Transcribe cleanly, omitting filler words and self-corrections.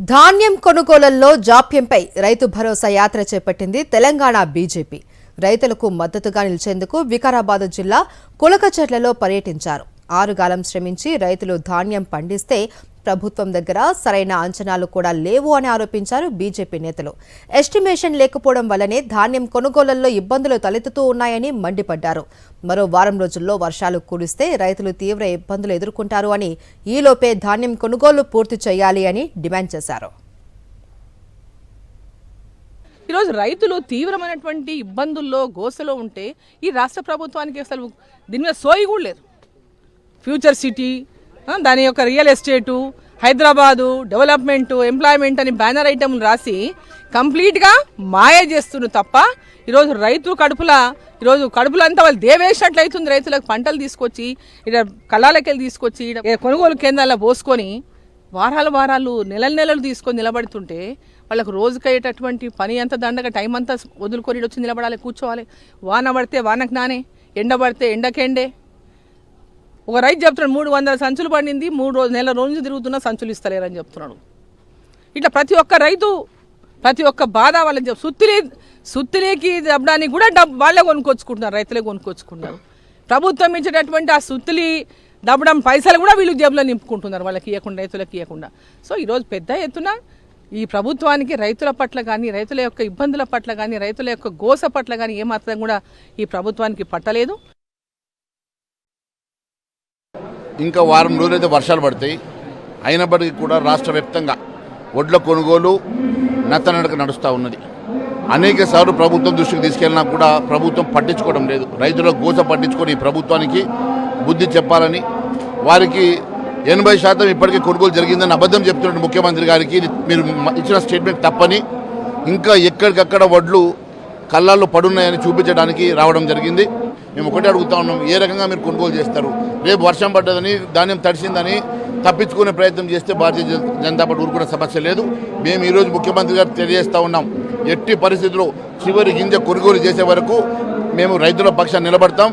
ధాన్యం కొనుగోలులో జాప్యంపై రైతు భరోసా యాత్ర చేపట్టింది తెలంగాణ బీజేపీ. రైతులకు మద్దతుగా నిలిచేందుకు వికారాబాద్ జిల్లా కులకచర్లలో పర్యటించారు. 6 గాలం శ్రమించి రైతులు ధాన్యం పండిస్తే ప్రభుత్వం దగ్గర సరైన అంచనాలు కూడా లేవు అని ఆరోపించారు బీజేపీ నేతలు. ఎస్టిమేషన్ లేకపోవడం వల్లనే ధాన్యం కొనుగోలుల్లో ఇబ్బందులు తలెత్తుతూ ఉన్నాయని మండిపడ్డారు. మరో వారం రోజుల్లో వర్షాలు కురిస్తే రైతులు తీవ్ర ఇబ్బందులు ఎదుర్కొంటారు అని, ఈలోపే ధాన్యం కొనుగోలు పూర్తి చేయాలి అని డిమాండ్ చేశారు. ఈరోజు రైతులు తీవ్రమైనటువంటి ఇబ్బందుల్లో గోసలో ఉంటే ఈ రాష్ట్ర ప్రభుత్వానికి అసలు దీని మీద సోయి కూడా లేదు. ఫ్యూచర్ సిటీ, దాని యొక్క real estate, Hyderabad development, employment అని బ్యానర్ ఐటమ్లు రాసి కంప్లీట్గా మాయ చేస్తున్నారు తప్ప ఈరోజు రైతు కడుపులంతా వాళ్ళు దేవేసినట్లు అవుతుంది. రైతులకు పంటలు తీసుకొచ్చి ఇక్కడ కళ్ళాలకెళ్ళి తీసుకొచ్చి కొనుగోలు కేంద్రాల్లో పోసుకొని వారాలు నెలలు తీసుకొని నిలబడుతుంటే వాళ్ళకు రోజుకయ్యేటటువంటి పని అంతా దండగా టైం అంతా వదులుకొని వచ్చి నిలబడాలి, కూర్చోవాలి. వాన పడితే వానకు నానే, ఎండ పడితే ఎండకెండే. ఒక రైతు చెప్తున్నాడు 300 సంచులు పండింది, నెల రోజులు తిరుగుతున్నా సంచులు ఇస్తలేరని చెప్తున్నాడు. ఇట్లా ప్రతి ఒక్క రైతు ప్రతి ఒక్క బాధ వాళ్ళని సుత్తిలేకి దబ్బడానికి కూడా వాళ్ళే కొనుక్కొచ్చుకుంటున్నారు, రైతులే కొనుక్కొచ్చుకుంటున్నారు. ప్రభుత్వం ఇచ్చేటటువంటి ఆ సుత్తిలి దబ్బడం పైసలు కూడా వీళ్ళు జేబులో నింపుకుంటున్నారు, వాళ్ళకి ఇవ్వకుండా, రైతులకు ఇవ్వకుండా. సో ఈరోజు పెద్ద ఎత్తున ఈ ప్రభుత్వానికి రైతుల పట్ల కానీ, రైతుల యొక్క ఇబ్బందుల పట్ల కానీ, రైతుల యొక్క గోస పట్ల కానీ ఏమాత్రం కూడా ఈ ప్రభుత్వానికి పట్టలేదు. ఇంకా వారం రోజులైతే వర్షాలు పడతాయి. అయినప్పటికీ కూడా రాష్ట్ర వ్యాప్తంగా వడ్ల కొనుగోలు నత్తనడక నడుస్తూ ఉన్నది. అనేక సార్లు ప్రభుత్వం దృష్టికి తీసుకెళ్ళినా కూడా ప్రభుత్వం పట్టించుకోవడం లేదు. రైతుల గోస పట్టించుకొని ఈ ప్రభుత్వానికి బుద్ధి చెప్పాలని, వారికి 80% ఇప్పటికీ కొనుగోలు జరిగిందని అబద్ధం చెప్తున్న ముఖ్యమంత్రి గారికి మీరు ఇచ్చిన స్టేట్మెంట్ తప్పని, ఇంకా ఎక్కడికక్కడ వడ్లు కళ్ళల్లో పడున్నాయని చూపించడానికి రావడం జరిగింది. మేము ఒకటే అడుగుతా ఉన్నాం, ఏ రకంగా మీరు కొనుగోలు చేస్తారు? రేపు వర్షం పడ్డదని, ధాన్యం తడిసిందని తప్పించుకునే ప్రయత్నం చేస్తే భారతీయ జనతా పార్టీ ఊరుకునే సమస్య లేదు. మేము ఈరోజు ముఖ్యమంత్రి గారికి తెలియజేస్తూ ఉన్నాం, ఎట్టి పరిస్థితుల్లో చివరి గింజ కొనుగోలు చేసే వరకు మేము రైతుల పక్షాన్ని నిలబడతాం.